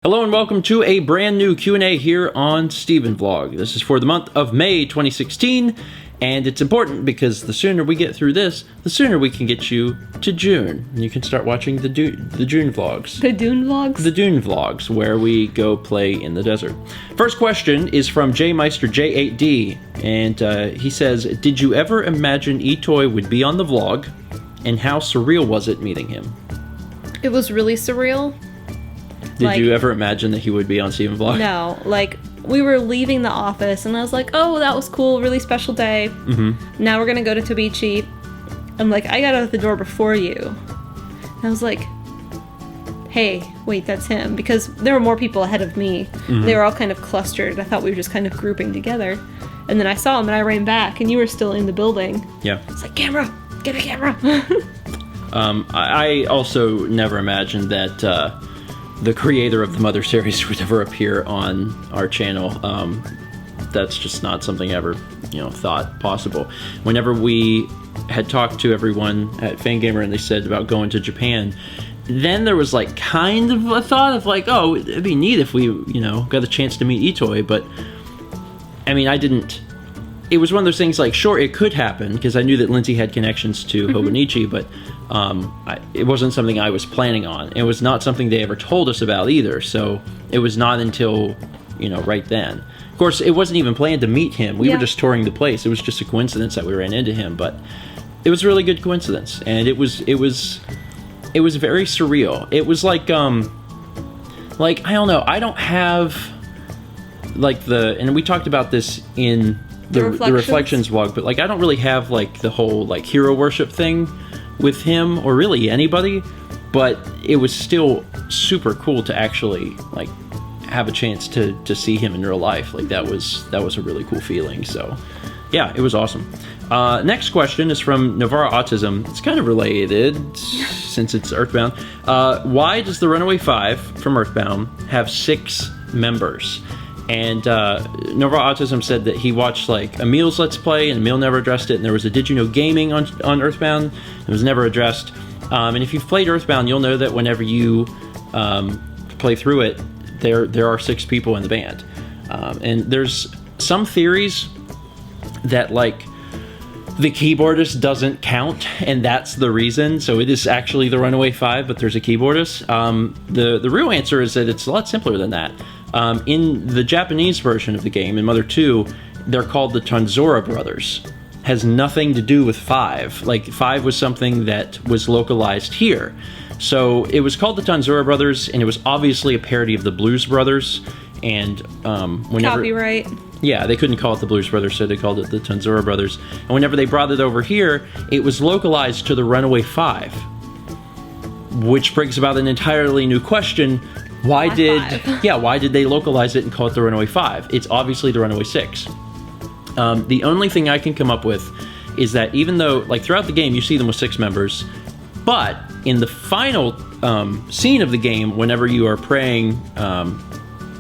Hello and welcome to a brand new Q&A here on StephenVlog. This is for the month of May 2016, and it's important because the sooner we get through this, the sooner we can get you to June. And you can start watching the June vlogs. The Dune vlogs? The Dune vlogs, where we go play in the desert. First question is from Jmeister J8D, and he says, did you ever imagine Itoi would be on the vlog, and how surreal was it meeting him? It was really surreal. Did you ever imagine that he would be on StephenVlog? No, we were leaving the office and I was like, oh, that was cool, really special day. Mm-hmm. Now we're gonna go to Tobichi. I'm like, I got out the door before you. And I was like, hey, wait, that's him. Because there were more people ahead of me. Mm-hmm. They were all kind of clustered. I thought we were just kind of grouping together. And then I saw him and I ran back and you were still in the building. Yeah. It's like, camera, get a camera. I also never imagined that the creator of the Mother series would ever appear on our channel. That's just not something I ever, thought possible. Whenever we had talked to everyone at Fangamer and they said about going to Japan, then there was kind of a thought of oh, it'd be neat if we, got a chance to meet Itoi, but I mean, I didn't. It was one of those things sure, it could happen because I knew that Lindsay had connections to Hobonichi, but it wasn't something I was planning on. It was not something they ever told us about either, so it was not until, right then. Of course, it wasn't even planned to meet him. We were just touring the place. It was just a coincidence that we ran into him, but it was a really good coincidence, and it was very surreal. It was I don't know, I don't have, and we talked about this in the Reflections vlog, but I don't really have the whole hero worship thing with him or really anybody, but it was still super cool to actually have a chance to see him in real life. That was a really cool feeling. So yeah, it was awesome. Next question is from Novaura Autism. It's kind of related since it's Earthbound. Why does the Runaway Five from Earthbound have 6 members? And Novaura Autism said that he watched Emil's Let's Play, and Emil never addressed it, and there was a Did You Know Gaming on Earthbound. It was never addressed. And if you've played Earthbound, you'll know that whenever you play through it, there are 6 people in the band. And there's some theories that the keyboardist doesn't count, and that's the reason. So it is actually the Runaway Five, but there's a keyboardist. The real answer is that it's a lot simpler than that. In the Japanese version of the game, in Mother 2, they're called the Tanzora brothers. Has nothing to do with 5. 5 was something that was localized here. So it was called the Tanzora brothers, and it was obviously a parody of the Blues Brothers. And whenever copyright. Yeah, they couldn't call it the Blues Brothers, so they called it the Tanzora brothers. And whenever they brought it over here, it was localized to the Runaway Five, which brings about an entirely new question. Why did they localize it and call it the Runaway Five? It's obviously the Runaway Six. The only thing I can come up with is that even though, throughout the game, you see them with 6 members, but in the final scene of the game, whenever you are praying,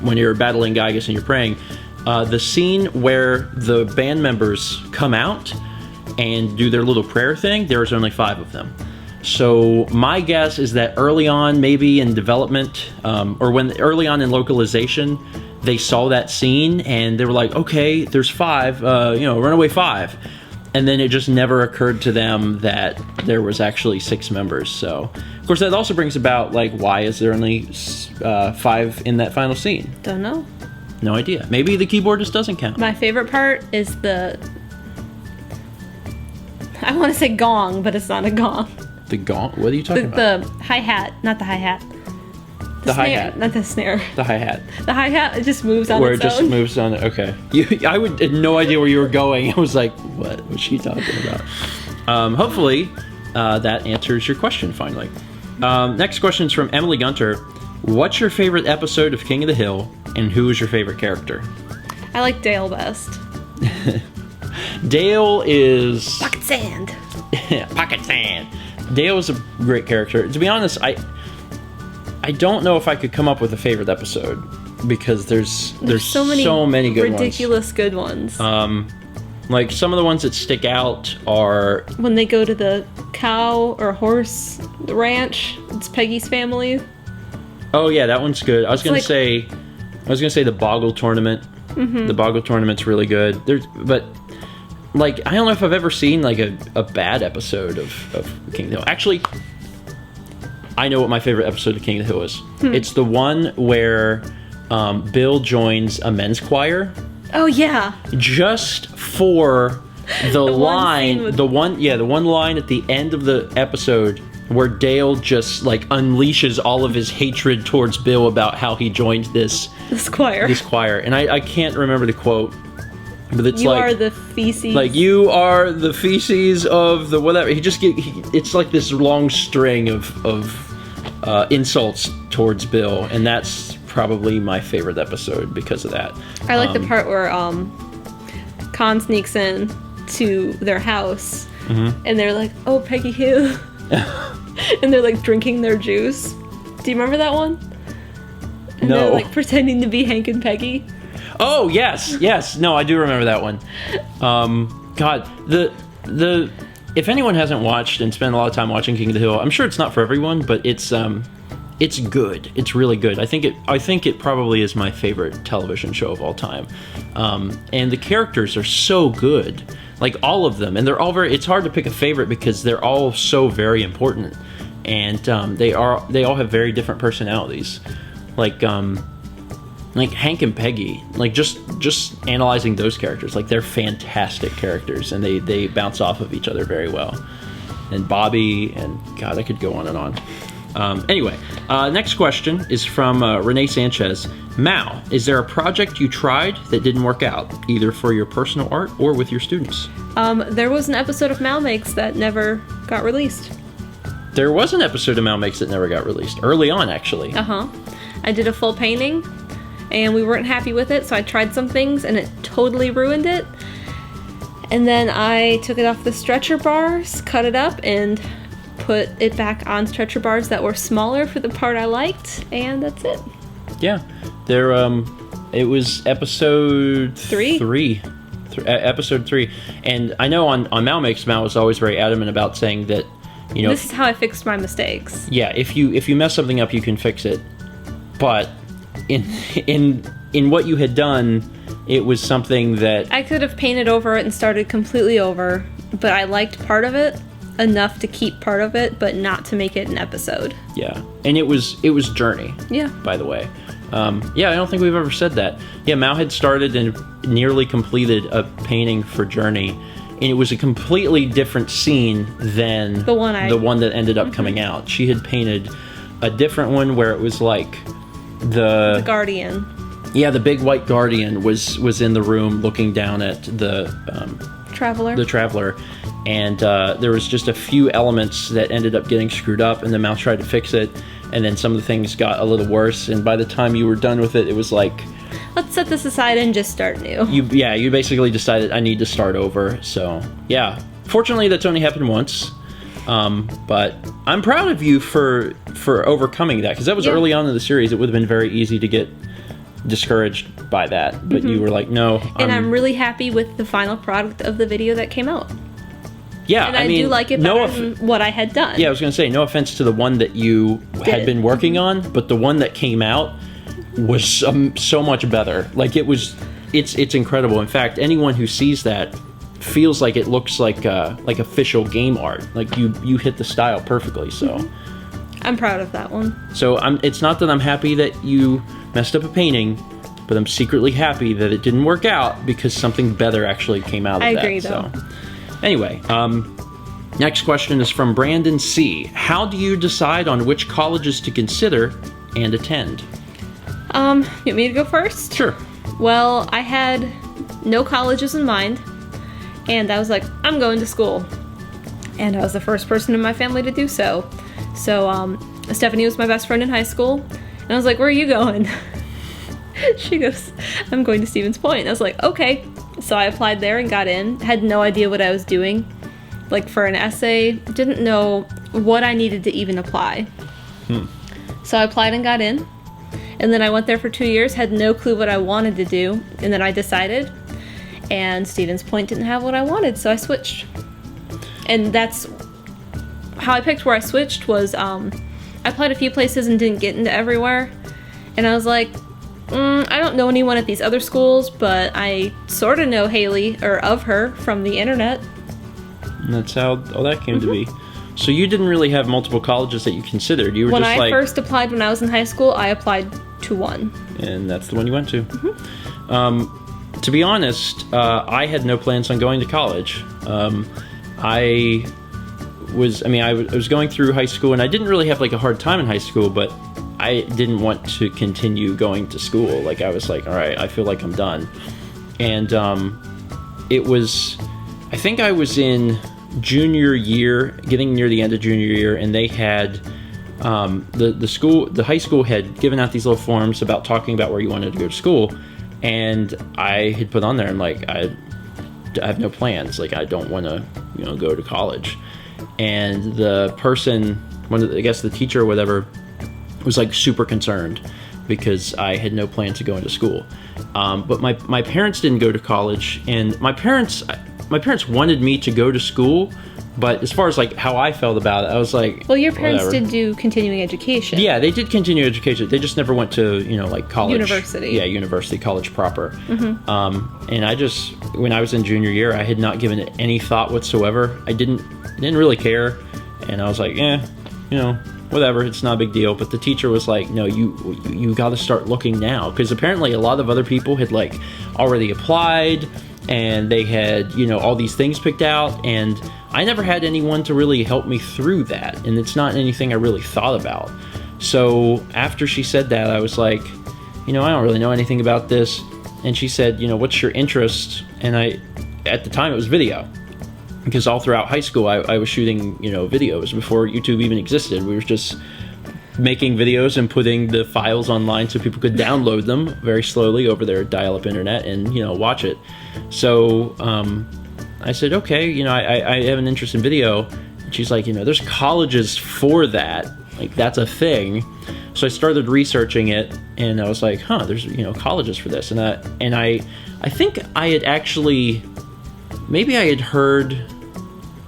when you're battling Gygas and you're praying, the scene where the band members come out and do their little prayer thing, there's only 5 of them. So my guess is that early on, maybe in development, or early on in localization, they saw that scene and they were like, okay, there's 5, Runaway Five. And then it just never occurred to them that there was actually 6 members. So, of course, that also brings about, why is there only 5 in that final scene? Don't know. No idea. Maybe the keyboardist doesn't count. My favorite part is I want to say gong, but it's not a gong. The gong? What are you talking about? The hi-hat, not the hi-hat. The hi-hat. Not the snare. The hi-hat. The hi-hat, it just moves on its own. Where it just moves on, okay. I had no idea where you were going. I was like, what was she talking about? Hopefully, that answers your question finally. Next question is from Emily Gunter. What's your favorite episode of King of the Hill, and who is your favorite character? I like Dale best. Dale is... Pocket sand. Pocket sand. Dale is a great character. To be honest, I don't know if I could come up with a favorite episode because there's so many good ridiculous good ones. Some of the ones that stick out are when they go to the cow or horse ranch. It's Peggy's family. Oh yeah, that one's good. I was gonna say the Boggle tournament. Mm-hmm. The Boggle tournament's really good. But like, I don't know if I've ever seen like a bad episode of King of the Hill. Actually, I know what my favorite episode of King of the Hill is. It's the one where Bill joins a men's choir. Oh yeah. Just for the line, the one line at the end of the episode where Dale just like unleashes all of his hatred towards Bill about how he joined this choir. And I can't remember the quote, but it's you are the feces. Like, you are the feces of the whatever. It's like this long string of insults towards Bill, and that's probably my favorite episode because of that. I like the part where Khan sneaks in to their house, and they're like, "Oh, Peggy who?" And they're like drinking their juice. Do you remember that one? And no. They're like pretending to be Hank and Peggy. Oh yes. No, I do remember that one. God, the if anyone hasn't watched and spent a lot of time watching King of the Hill, I'm sure it's not for everyone, but it's good. It's really good. I think it probably is my favorite television show of all time. And the characters are so good, like all of them, and they're all very. It's hard to pick a favorite because they're all so very important, and they all have very different personalities. Like Hank and Peggy, like just analyzing those characters, like they're fantastic characters, and they bounce off of each other very well. And Bobby, and God, I could go on and on. Anyway, next question is from Rene Sanchez. Mal, is there a project you tried that didn't work out, either for your personal art or with your students? There was an episode of MalMakes that never got released. There was an episode of MalMakes that never got released, early on, actually. I did a full painting, and we weren't happy with it, so I tried some things, and it totally ruined it. And then I took it off the stretcher bars, cut it up, and put it back on stretcher bars that were smaller for the part I liked, and that's it. Yeah, there. It was episode 3. Episode 3, and I know on MalMakes, Mal was always very adamant about saying that, you know, this is how I fixed my mistakes. Yeah, if you mess something up, you can fix it. But in what you had done, it was something that I could have painted over it and started completely over, but I liked part of it enough to keep part of it, but not to make it an episode. Yeah, and it was Journey. Yeah. By the way, yeah, I don't think we've ever said that. Yeah, Mal had started and nearly completed a painting for Journey, and it was a completely different scene than the one that ended up coming out. She had painted a different one where it was like the Guardian. Yeah, the big white Guardian was in the room looking down at the Traveler. The Traveler. And there was just a few elements that ended up getting screwed up, and the mouse tried to fix it, and then some of the things got a little worse, and by the time you were done with it, it was like, let's set this aside and just start new. You basically decided I need to start over. So yeah, fortunately that's only happened once, but I'm proud of you for overcoming that, because that was early on in the series. It would have been very easy to get discouraged by that, but you were like, no. And I'm really happy with the final product of the video that came out. Yeah, and I mean, do like it better than what I had done. Yeah, I was going to say, no offense to the one that you had been working on, but the one that came out was so much better. Like, it's incredible. In fact, anyone who sees that feels like it looks like official game art. Like, you hit the style perfectly, so. I'm proud of that one. So it's not that I'm happy that you messed up a painting, but I'm secretly happy that it didn't work out because something better actually came out of that. I agree, though. So. Anyway, next question is from Brandon C. How do you decide on which colleges to consider and attend? You want me to go first? Sure. Well, I had no colleges in mind, and I was like, I'm going to school. And I was the first person in my family to do so. So, Stephanie was my best friend in high school, and I was like, where are you going? She goes, I'm going to Stevens Point. And I was like, okay. So I applied there and got in. Had no idea what I was doing. Like, for an essay, didn't know what I needed to even apply. So I applied and got in. And then I went there for 2 years, had no clue what I wanted to do. And then I decided. And Stevens Point didn't have what I wanted, so I switched. And that's how I picked where I switched was, I I applied a few places and didn't get into everywhere. And I was like, I don't know anyone at these other schools, but I sort of know Haley, or of her, from the internet. And that's how all that came to be. So you didn't really have multiple colleges that you considered. You were When just I first applied when I was in high school, I applied to one. And that's the one you went to. To be honest, I had no plans on going to college. I was going through high school, and I didn't really have like a hard time in high school, but I didn't want to continue going to school. Like, I was like, all right, I feel like I'm done. And it was, I think I was in junior year, getting near the end of junior year, and they had, the high school had given out these little forms about talking about where you wanted to go to school. And I had put on there, I'm like, I have no plans. Like, I don't want to, go to college. And the person, I guess the teacher or whatever, was like super concerned because I had no plan to go into school. But my parents didn't go to college, and my parents wanted me to go to school, but as far as like how I felt about it, I was like, well, your parents whatever. did do continuing education. Yeah, they did continue education. They just never went to, like college. University. Yeah, university, college proper. And I just, when I was in junior year, I had not given it any thought whatsoever. I didn't really care. And I was like, whatever, it's not a big deal. But the teacher was like, no, you got to start looking now. Because apparently a lot of other people had like already applied, and they had, all these things picked out. And I never had anyone to really help me through that. And it's not anything I really thought about. So after she said that, I was like, I don't really know anything about this. And she said, what's your interest? And at the time it was video. Because all throughout high school, I was shooting, videos before YouTube even existed. We were just making videos and putting the files online so people could download them very slowly over their dial-up internet and, watch it. So I said, okay, I have an interest in video. And she's like, there's colleges for that. Like, that's a thing. So I started researching it, and I was like, there's, colleges for this. And I think I had actually... Maybe I had heard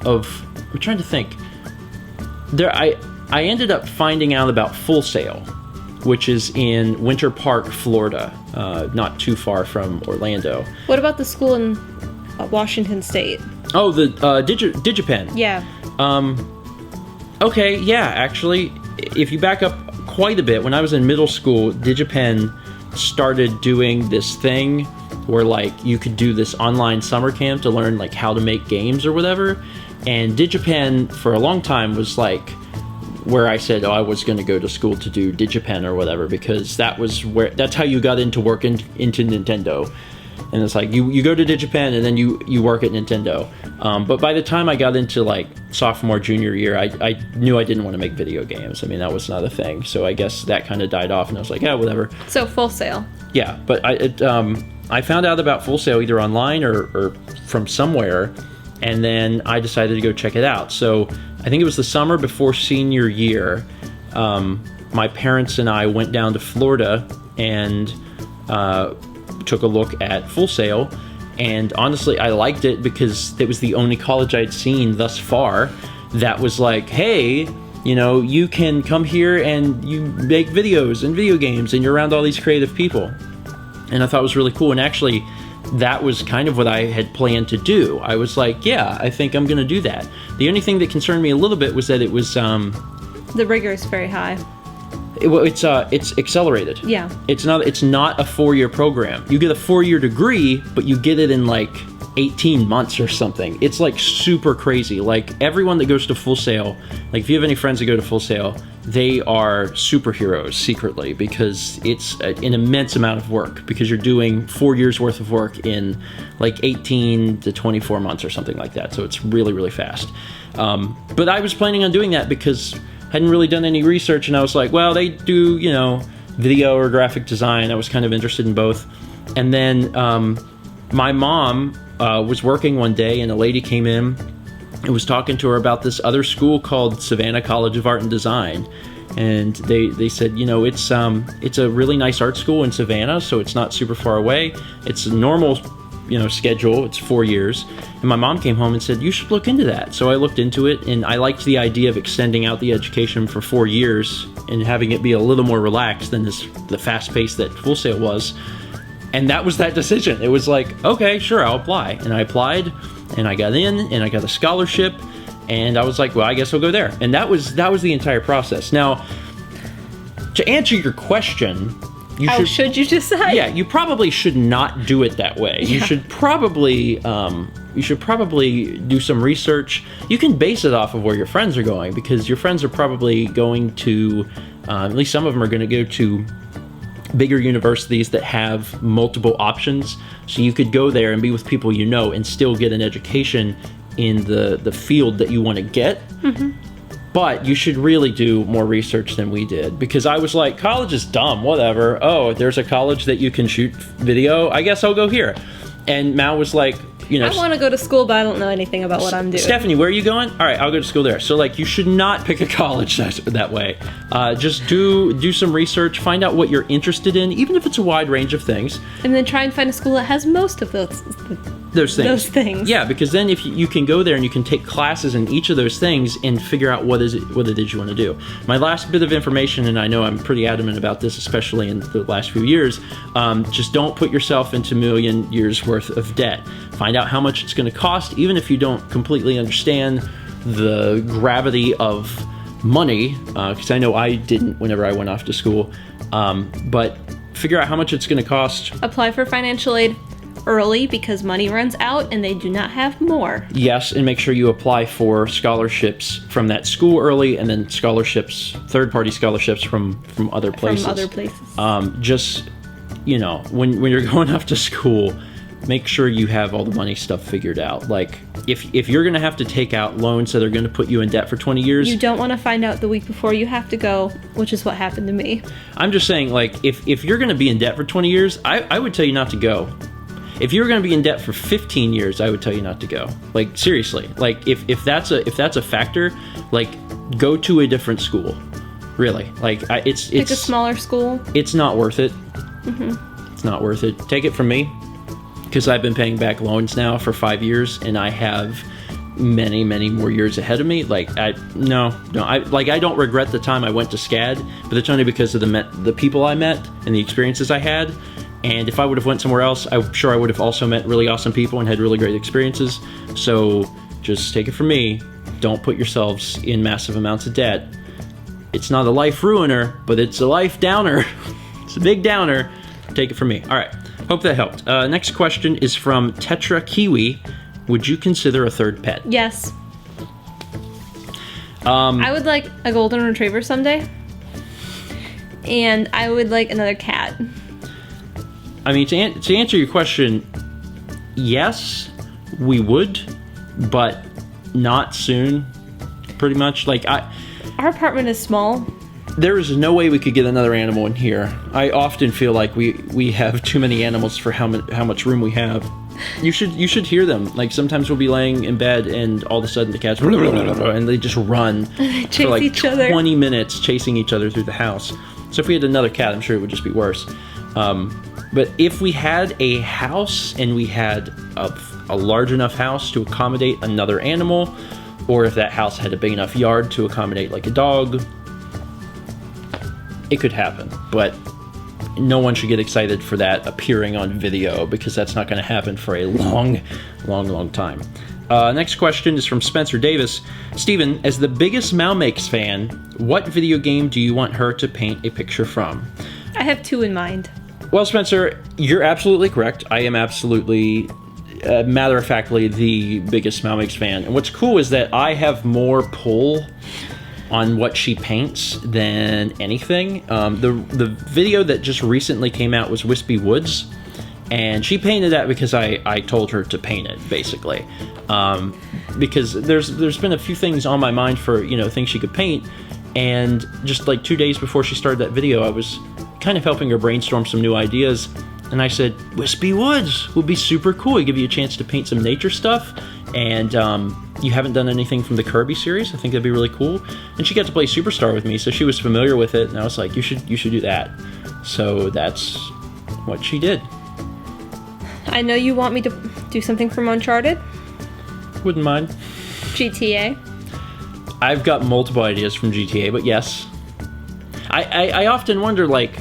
of... I'm trying to think. I ended up finding out about Full Sail, which is in Winter Park, Florida, not too far from Orlando. What about the school in Washington State? Oh, the DigiPen. Yeah. Okay, yeah, actually, if you back up quite a bit, when I was in middle school, DigiPen started doing this thing where like you could do this online summer camp to learn like how to make games or whatever. And DigiPen for a long time was like where I said, I was going to go to school to do DigiPen or whatever, because that's how you got into work into Nintendo. And it's like you go to DigiPen and then you work at Nintendo. But by the time I got into like sophomore, junior year, I knew I didn't want to make video games. I mean, that was not a thing. So I guess that kind of died off, and I was like, yeah, whatever. So Full Sail. Yeah, but I found out about Full Sail either online or from somewhere, and then I decided to go check it out. So I think it was the summer before senior year. My parents and I went down to Florida and took a look at Full Sail, and honestly I liked it because it was the only college I'd seen thus far that was like, hey, you can come here and you make videos and video games and you're around all these creative people. And I thought it was really cool, and actually that was kind of what I had planned to do. I was like, yeah, I think I'm gonna do that. The only thing that concerned me a little bit was that it was the rigor is very high. It's accelerated. Yeah. It's not a 4-year program. You get a 4-year degree, but you get it in like 18 months or something. It's like super crazy. Like everyone that goes to Full Sail, like if you have any friends that go to Full Sail, they are superheroes secretly, because it's an immense amount of work, because you're doing 4 years worth of work in like 18 to 24 months or something like that. So it's really, really fast. But I was planning on doing that because I hadn't really done any research, and I was like, well, they do, video or graphic design. I was kind of interested in both. And then my mom was working one day, and a lady came in and was talking to her about this other school called Savannah College of Art and Design. And they said, it's a really nice art school in Savannah, so it's not super far away. It's a normal, schedule. It's 4 years. And my mom came home and said, you should look into that. So I looked into it, and I liked the idea of extending out the education for 4 years and having it be a little more relaxed than the fast pace that Full Sail was. And that was that decision. It was like, okay, sure, I'll apply. And I applied, and I got in, and I got a scholarship, and I was like, well, I guess I'll go there. And that was the entire process. Now, to answer your question, should you decide? Yeah, you probably should not do it that way. Yeah. You should probably do some research. You can base it off of where your friends are going, because your friends are probably going to, at least some of them are going to go to bigger universities that have multiple options. So you could go there and be with people you know and still get an education in the field that you want to get. Mm-hmm. But you should really do more research than we did, because I was like, college is dumb, whatever. Oh, there's a college that you can shoot video. I guess I'll go here. And Mal was like, I want to go to school, but I don't know anything about what I'm doing. Stephanie, where are you going? All right, I'll go to school there. So, like, you should not pick a college that way. Just do some research, find out what you're interested in, even if it's a wide range of things. And then try and find a school that has most of those things. Yeah, because then if you can go there and you can take classes in each of those things and figure out what it is you want to do. My last bit of information, and I know I'm pretty adamant about this, especially in the last few years, just don't put yourself into $1 million years worth of debt. Find out how much it's going to cost, even if you don't completely understand the gravity of money, because I know I didn't whenever I went off to school, but figure out how much it's going to cost. Apply for financial aid early, because money runs out and they do not have more. Yes, and make sure you apply for scholarships from that school early, and then third-party scholarships from other places. Just, when you're going off to school, make sure you have all the money stuff figured out. Like, if you're going to have to take out loans that are going to put you in debt for 20 years... You don't want to find out the week before you have to go, which is what happened to me. I'm just saying, like, if you're going to be in debt for 20 years, I would tell you not to go. If you're going to be in debt for 15 years, I would tell you not to go. Like, seriously. Like, if that's a factor, like, go to a different school. Really. Like, it's a smaller school. It's not worth it. Mm-hmm. It's not worth it. Take it from me, because I've been paying back loans now for 5 years, and I have many, many more years ahead of me. Like, I don't regret the time I went to SCAD, but it's only because of the people I met and the experiences I had. And if I would have went somewhere else, I'm sure I would have also met really awesome people and had really great experiences. So just take it from me. Don't put yourselves in massive amounts of debt. It's not a life ruiner, but it's a life downer. It's a big downer. Take it from me. All right. Hope that helped. Next question is from Tetra Kikwi. Would you consider a third pet? Yes. I would like a golden retriever someday. And I would like another cat. I mean, to answer your question, yes, we would, but not soon, pretty much. Like, our apartment is small. There is no way we could get another animal in here. I often feel like we have too many animals for how much room we have. You should hear them. Like, sometimes we'll be laying in bed and all of a sudden the cats and they just run for like each other. 20 minutes chasing each other through the house. So if we had another cat, I'm sure it would just be worse. But if we had a house and we had a large enough house to accommodate another animal, or if that house had a big enough yard to accommodate like a dog, it could happen. But no one should get excited for that appearing on video, because that's not going to happen for a long, long, long time. Next question is from Spencer Davis. Stephen, as the biggest MalMakes fan, what video game do you want her to paint a picture from? I have two in mind. Well, Spencer, you're absolutely correct. I am absolutely, matter-of-factly, the biggest MalMakes fan. And what's cool is that I have more pull on what she paints than anything. The video that just recently came out was Wispy Woods, and she painted that because I told her to paint it, basically. Because there's been a few things on my mind for, things she could paint, and just like 2 days before she started that video, I was kind of helping her brainstorm some new ideas, and I said, Wispy Woods would be super cool. It'd give you a chance to paint some nature stuff, and you haven't done anything from the Kirby series. I think that'd be really cool. And she got to play Superstar with me, so she was familiar with it, and I was like, you should do that. So that's what she did. I know you want me to do something from Uncharted. Wouldn't mind. GTA. I've got multiple ideas from GTA, but yes. I often wonder, like,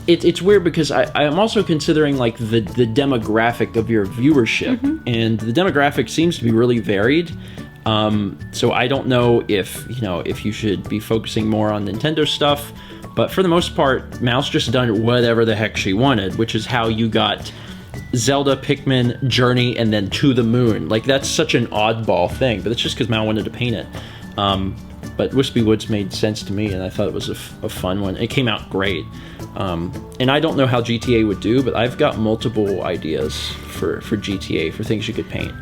it's weird because I'm also considering, like, the demographic of your viewership, and the demographic seems to be really varied. So I don't know if you should be focusing more on Nintendo stuff, but for the most part, Mal's just done whatever the heck she wanted, which is how you got Zelda, Pikmin, Journey, and then To the Moon. Like, that's such an oddball thing, but it's just because Mal wanted to paint it. But Wispy Woods made sense to me, and I thought it was a fun one. It came out great. And I don't know how GTA would do, but I've got multiple ideas for GTA, for things you could paint.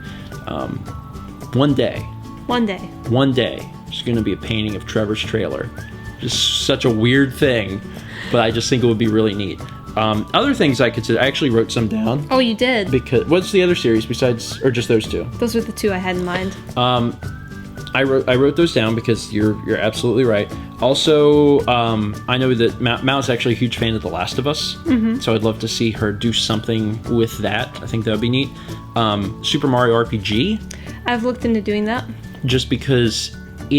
One day, there's going to be a painting of Trevor's trailer. Just such a weird thing, but I just think it would be really neat. Other things I consider, I actually wrote some down. Oh, you did? Because what's the other series besides, or just those two? Those were the two I had in mind. I wrote those down because you're absolutely right. Also, I know that Mal's actually a huge fan of The Last of Us, so I'd love to see her do something with that. I think that would be neat. Super Mario RPG. I've looked into doing that. Just because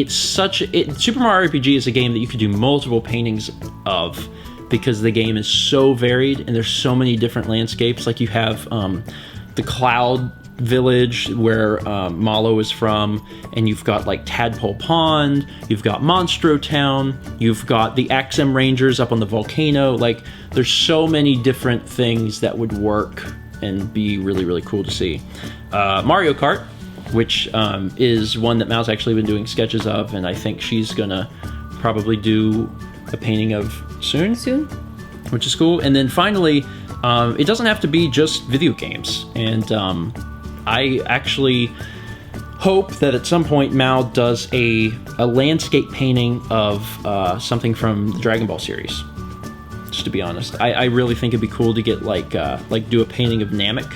Super Mario RPG is a game that you could do multiple paintings of, because the game is so varied and there's so many different landscapes. Like, you have the Cloud Village where Malo is from, and you've got like Tadpole Pond, you've got Monstro Town, you've got the Axum Rangers up on the volcano. Like, there's so many different things that would work and be really, really cool to see. Mario Kart, which is one that Mal's actually been doing sketches of, and I think she's gonna probably do a painting of soon, which is cool. And then finally, it doesn't have to be just video games, and I actually hope that at some point Mal does a landscape painting of something from the Dragon Ball series. Just to be honest, I really think it'd be cool to get like do a painting of Namek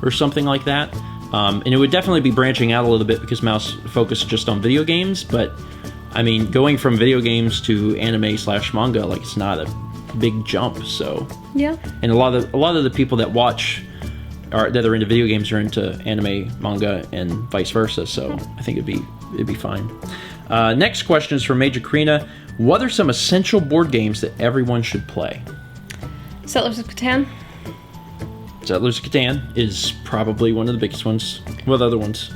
or something like that. And it would definitely be branching out a little bit because Mal's focused just on video games. But I mean, going from video games to anime/manga, like, it's not a big jump. So yeah, and a lot of the people that watch that are into video games are into anime, manga, and vice versa. So I think it'd be fine. Next question is from MajorKerina. What are some essential board games that everyone should play? Settlers of Catan. Settlers of Catan is probably one of the biggest ones. What other ones?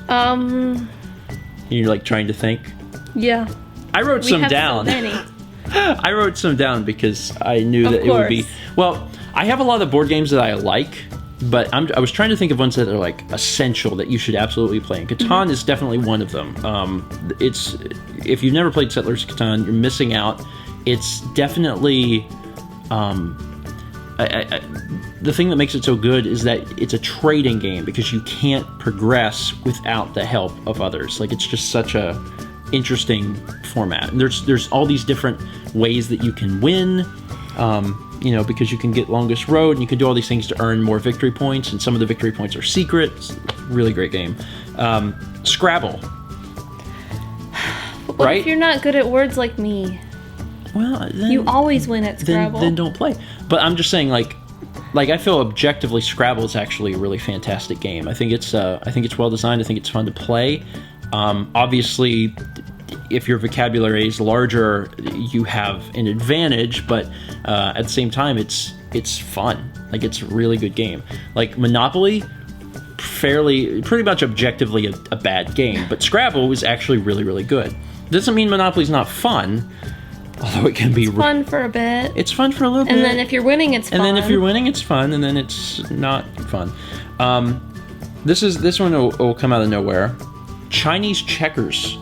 You're like trying to think? Yeah. I wrote some down. So many. I wrote some down because I knew that it would be... Well, I have a lot of board games that I like, but I was trying to think of ones that are like essential that you should absolutely play. And Catan is definitely one of them. If you've never played Settlers of Catan, you're missing out. It's definitely... the thing that makes it so good is that it's a trading game, because you can't progress without the help of others. Like, it's just such a interesting format. And there's all these different ways that you can win, because you can get longest road, and you can do all these things to earn more victory points, and some of the victory points are secret. It's a really great game. Scrabble. What right? if you're not good at words like me? Well, then, you always win at Scrabble. Then don't play. But I'm just saying, like I feel objectively Scrabble is actually a really fantastic game. I think it's well designed. I think it's fun to play. Obviously, if your vocabulary is larger, you have an advantage. But at the same time, it's fun. Like, it's a really good game. Like Monopoly, pretty much objectively a bad game. But Scrabble is actually really, really good. Doesn't mean Monopoly's not fun. Although it can be fun for a bit. It's fun for a little bit. And then if you're winning, it's fun. And then if you're winning, it's fun. And then it's not fun. This one will come out of nowhere. Chinese checkers.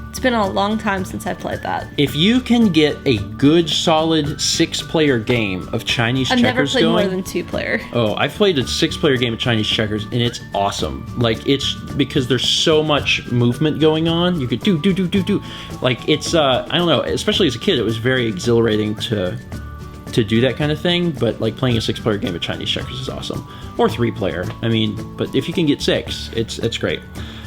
It's been a long time since I played that. If you can get a good, solid 6-player game of Chinese checkers going... I've never played more than 2-player. Oh, I've played a 6-player game of Chinese checkers, and it's awesome. Like, it's... Because there's so much movement going on. You could do. Like, it's... I don't know. Especially as a kid, it was very exhilarating to do that kind of thing. But, like, playing a 6-player game of Chinese checkers is awesome. Or 3-player. I mean, but if you can get 6, it's great.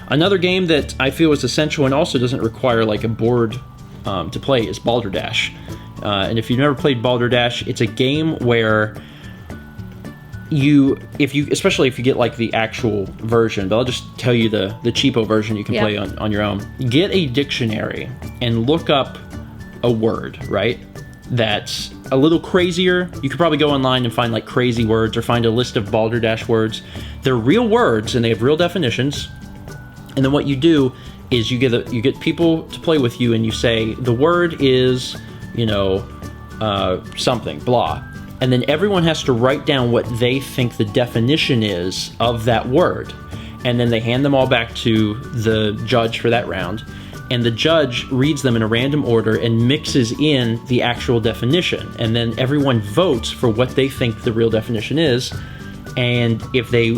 Another game that I feel is essential and also doesn't require like a board to play is Balderdash. And if you've never played Balderdash, it's a game where especially if you get like the actual version, but I'll just tell you the cheapo version you can play on your own. Get a dictionary and look up a word, right? That's a little crazier. You could probably go online and find like crazy words or find a list of balderdash words. They're real words and they have real definitions. And then what you do is you get people to play with you and you say the word is, something, blah. And then everyone has to write down what they think the definition is of that word. And then they hand them all back to the judge for that round. And the judge reads them in a random order and mixes in the actual definition. And then everyone votes for what they think the real definition is. And if they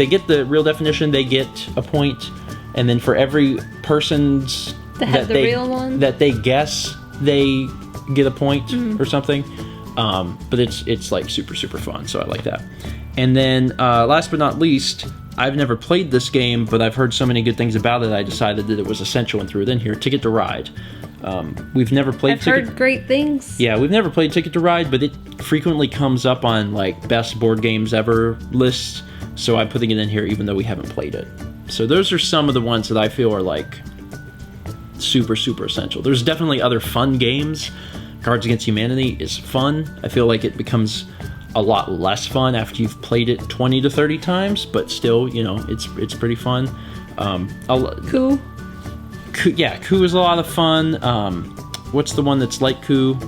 get the real definition, they get a point. And then for every person's that they guess, they get a point or something. But it's like super, super fun. So I like that. And then last but not least, I've never played this game, but I've heard so many good things about it, I decided that it was essential and threw it in here. Ticket to Ride. We've never played I've heard great things. Yeah, we've never played Ticket to Ride, but it frequently comes up on like best board games ever lists, so I'm putting it in here even though we haven't played it. So those are some of the ones that I feel are like super, super essential. There's definitely other fun games. Cards Against Humanity is fun. I feel like it becomes a lot less fun after you've played it 20 to 30 times, but still, it's pretty fun. Coup? Yeah, Coup is a lot of fun. What's the one that's like Coup?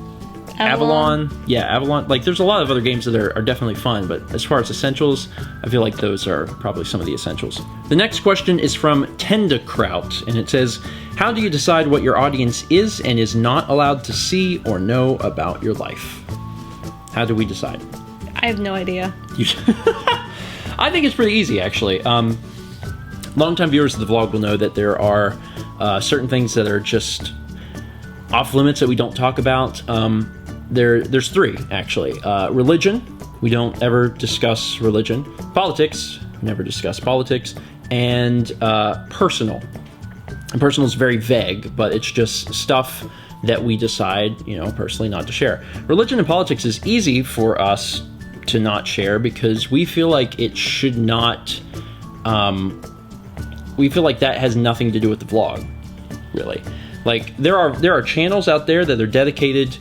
Avalon. Yeah, Avalon. Like, there's a lot of other games that are definitely fun, but as far as essentials, I feel like those are probably some of the essentials. The next question is from Tenda Kraut, and it says, how do you decide what your audience is and is not allowed to see or know about your life? How do we decide? I have no idea. I think it's pretty easy, actually. Longtime viewers of the vlog will know that there are certain things that are just off limits that we don't talk about. There's three, actually. Religion, we don't ever discuss religion. Politics, we never discuss politics. And personal. And personal is very vague, but it's just stuff that we decide, personally not to share. Religion and politics is easy for us to not share because we feel like it should not, we feel like that has nothing to do with the vlog, really. Like, there are channels out there that are dedicated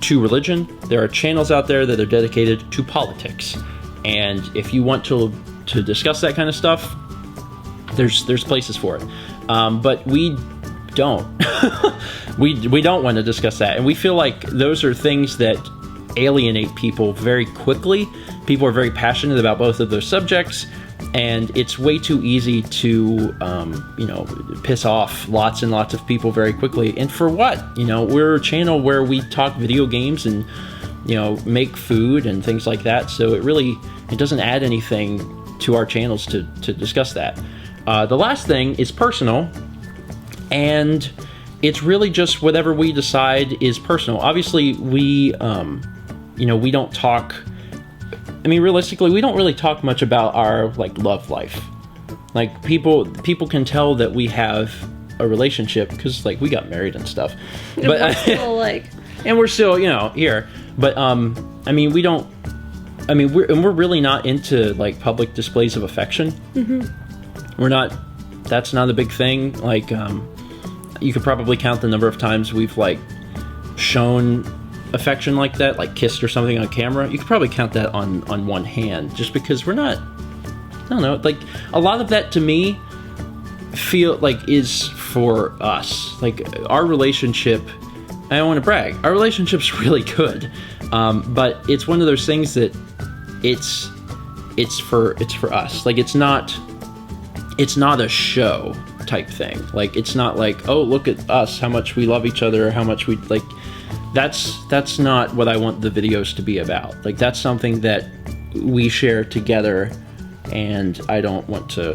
to religion. There are channels out there that are dedicated to politics. And if you want to discuss that kind of stuff, there's places for it. But we don't. we don't want to discuss that. And we feel like those are things that alienate people very quickly. People are very passionate about both of those subjects. And it's way too easy to, piss off lots and lots of people very quickly. And for what? We're a channel where we talk video games and, make food and things like that. So it doesn't add anything to our channels to discuss that. The last thing is personal. And it's really just whatever we decide is personal. Obviously, we don't talk... realistically, we don't really talk much about our, love life. Like, people can tell that we have a relationship because, we got married and stuff. But we're still, and we're still, here. But, we don't... we're really not into, public displays of affection. Mm-hmm. We're not... That's not a big thing. You could probably count the number of times we've, shown affection like that, like kissed or something on camera. You could probably count that on one hand, just because we're not, I don't know, a lot of that to me feel like is for us. Our relationship, I don't want to brag, our relationship's really good, but it's one of those things that it's for us. It's not a show type thing. It's not oh, look at us, how much we love each other, how much we that's not what I want the videos to be about. That's something that we share together and I don't want to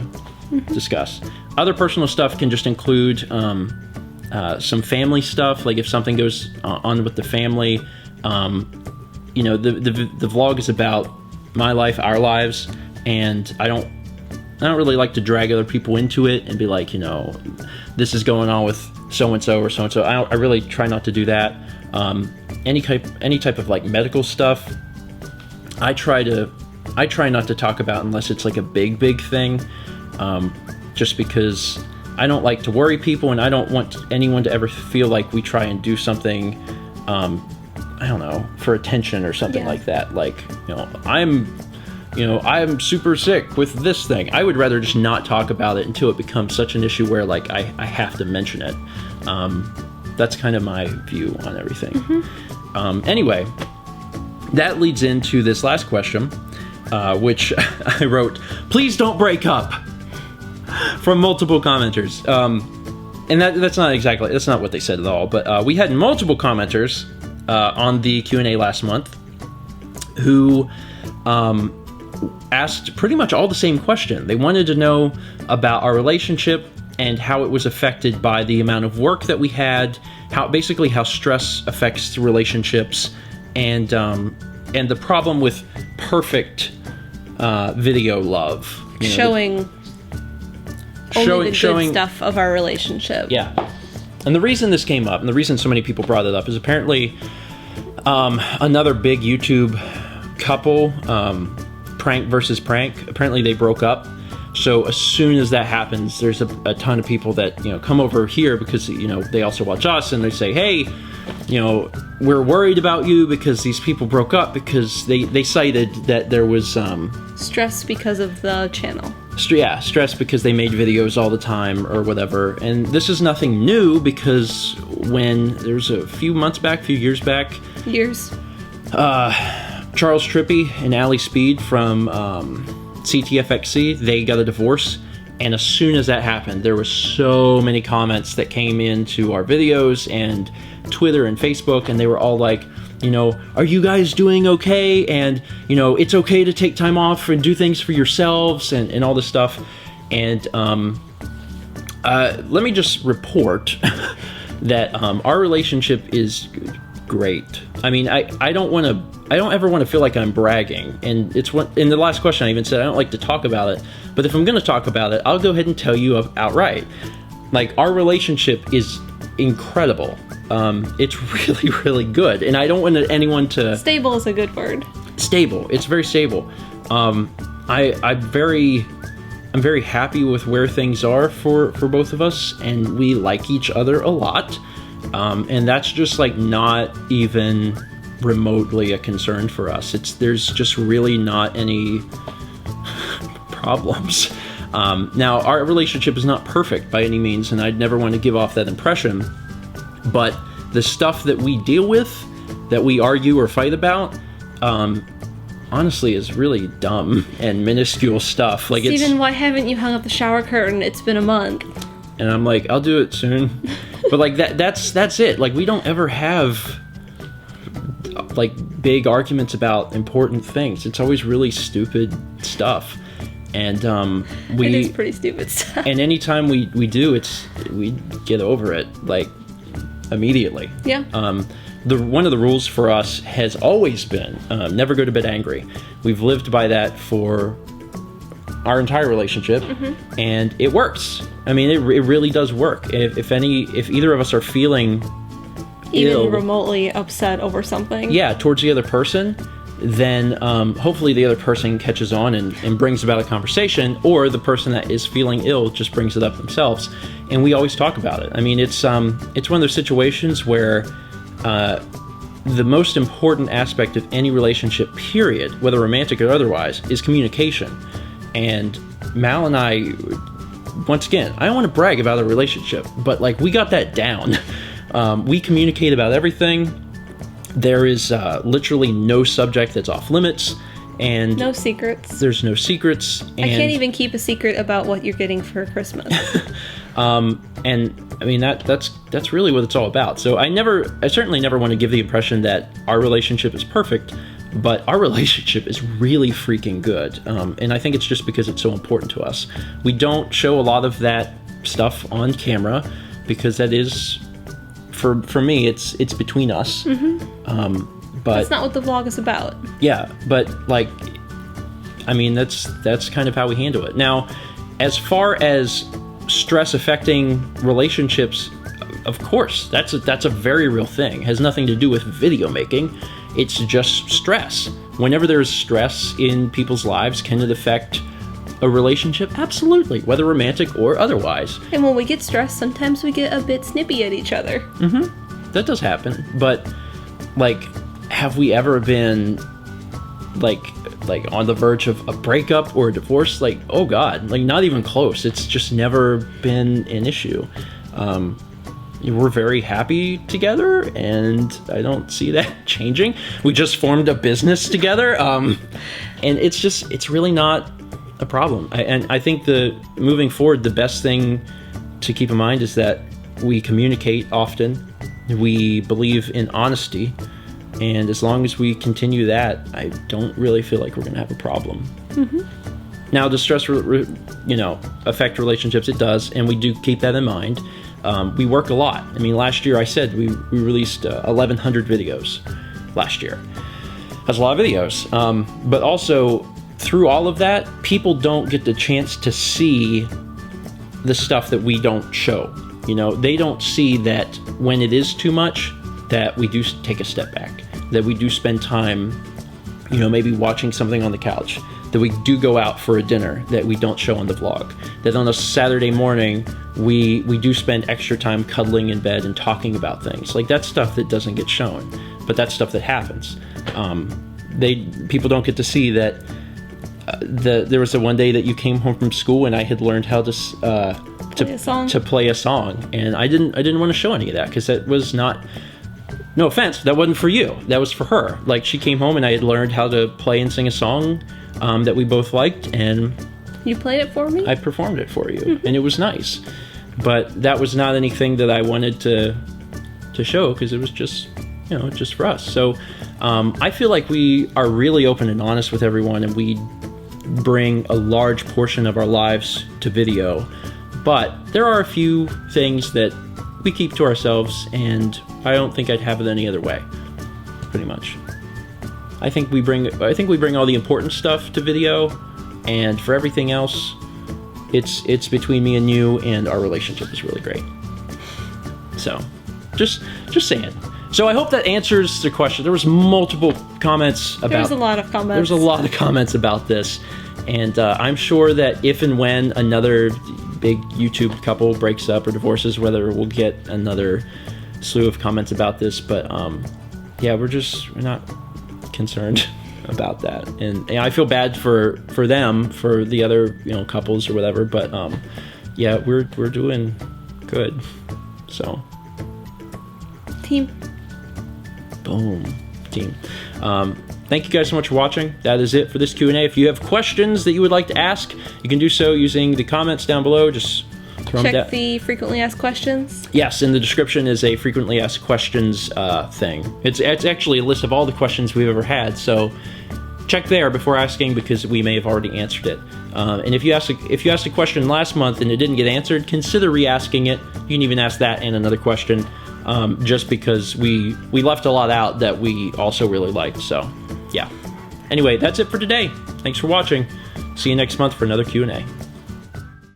discuss. Other personal stuff can just include some family stuff. If something goes on with the family, the vlog is about my life, our lives, and I don't really like to drag other people into it and be this is going on with so-and-so or so-and-so. I really try not to do that. Any type of medical stuff, I try to I try not to talk about unless it's like a big thing, just because I don't like to worry people, and I don't want anyone to ever feel like we try and do something, I don't know, for attention or something like that. Like, I'm super sick with this thing. I would rather just not talk about it until it becomes such an issue where, like, I have to mention it. That's kind of my view on everything. Anyway, that leads into this last question, which I wrote, "Please don't break up," from multiple commenters. And that's not what they said at all, but we had multiple commenters on the Q&A last month who asked pretty much all the same question. They wanted to know about our relationship and how it was affected by the amount of work that we had, how stress affects relationships, and the problem with perfect video love. Showing only the good stuff of our relationship. Yeah. And the reason this came up, and the reason so many people brought it up, is apparently another big YouTube couple, Prank versus Prank, apparently they broke up. So as soon as that happens, there's a ton of people that, come over here because, they also watch us, and they say, hey, we're worried about you because these people broke up because they cited that there was stress because of the channel. Stress because they made videos all the time or whatever. And this is nothing new, because when there's a few years back, Charles Trippy and Ali Speed from CTFXC, they got a divorce. And as soon as that happened, there were so many comments that came into our videos and Twitter and Facebook, and they were all like, are you guys doing okay? And, it's okay to take time off and do things for yourselves and all this stuff. And let me just report that our relationship is great. I mean, I don't ever want to feel like I'm bragging. And it's in the last question I even said I don't like to talk about it. But if I'm going to talk about it, I'll go ahead and tell you outright. Like, our relationship is incredible. It's really, really good, and I don't want anyone to... Stable is a good word. Stable. It's very stable. I'm very happy with where things are for both of us, and we like each other a lot. And that's just like not even remotely a concern for us. There's just really not any problems. Now, our relationship is not perfect by any means, and I'd never want to give off that impression. But the stuff that we deal with, that we argue or fight about, honestly is really dumb and minuscule stuff. Like, Steven, why haven't you hung up the shower curtain? It's been a month. And I'm like, I'll do it soon. But like that's it. Like, we don't ever have like big arguments about important things. It's always really stupid stuff. And it is pretty stupid stuff. And anytime we do, we get over it like immediately. Yeah. One of the rules for us has always been never go to bed angry. We've lived by that for our entire relationship, and it works. I mean, it really does work. If either of us are feeling even remotely upset over something, towards the other person, then hopefully the other person catches on and brings about a conversation, or the person that is feeling ill just brings it up themselves, and we always talk about it. I mean, it's one of those situations where the most important aspect of any relationship, period, whether romantic or otherwise, is communication. And Mal and I, once again, I don't want to brag about our relationship, but like, we got that down. We communicate about everything. There is literally no subject that's off limits, and no secrets. There's no secrets. And I can't even keep a secret about what you're getting for Christmas. And I mean, that's really what it's all about. So I certainly never want to give the impression that our relationship is perfect, but our relationship is really freaking good. And I think it's just because it's so important to us. We don't show a lot of that stuff on camera because that is, for me, it's between us. But that's not what the vlog is about. Yeah, but like, I mean, that's kind of how we handle it. Now, as far as stress affecting relationships, of course, that's a very real thing. It has nothing to do with video making. It's just stress. whenever there's stress in people's lives, can it affect a relationship? Absolutely, whether romantic or otherwise. And when we get stressed, sometimes we get a bit snippy at each other. That does happen. But, like, have we ever been, like on the verge of a breakup or a divorce? Like, oh God, like, not even close. It's just never been an issue. We're very happy together, and I don't see that changing. We just formed a business together, and it's really not a problem. And I think moving forward, the best thing to keep in mind is that we communicate often. We believe in honesty, and as long as we continue that, I don't really feel like we're going to have a problem. Now, does stress, affect relationships? It does, and we do keep that in mind. We work a lot. I mean, last year I said we released 1,100 videos last year. That's a lot of videos. But also, through all of that, people don't get the chance to see the stuff that we don't show. They don't see that when it is too much, that we do take a step back, that we do spend time, maybe watching something on the couch, that we do go out for a dinner that we don't show on the vlog, that on a Saturday morning, we do spend extra time cuddling in bed and talking about things. Like, that's stuff that doesn't get shown, but that's stuff that happens. People don't get to see that there was one day that you came home from school and I had learned how to play a song, and I didn't want to show any of that because that was not, no offense, that wasn't for you, that was for her. Like, she came home and I had learned how to play and sing a song that we both liked, and you played it for me? I performed it for you, and it was nice. But that was not anything that I wanted to show, because it was just, just for us. So I feel like we are really open and honest with everyone, and we bring a large portion of our lives to video. But there are a few things that we keep to ourselves, and I don't think I'd have it any other way, pretty much. I think we bring all the important stuff to video, and for everything else, it's between me and you, and our relationship is really great. So, just saying. So I hope that answers the question. There was multiple comments about... There's a lot of comments. There's a lot of comments about this, and I'm sure that if and when another big YouTube couple breaks up or divorces, whether we'll get another slew of comments about this, but yeah, we're not concerned about that, and I feel bad for them, for the other couples or whatever, but yeah, we're doing good. So team. Boom, team. Thank you guys so much for watching. That is it for this Q&A. If you have questions that you would like to ask, you can do so using the comments down below. Just throw them down. Check the frequently asked questions. Yes, in the description is a frequently asked questions thing. It's actually a list of all the questions we've ever had, so check there before asking, because we may have already answered it. And if you asked a question last month and it didn't get answered, consider re-asking it. You can even ask that and another question, just because we left a lot out that we also really liked. So yeah. Anyway, that's it for today. Thanks for watching. See you next month for another Q&A.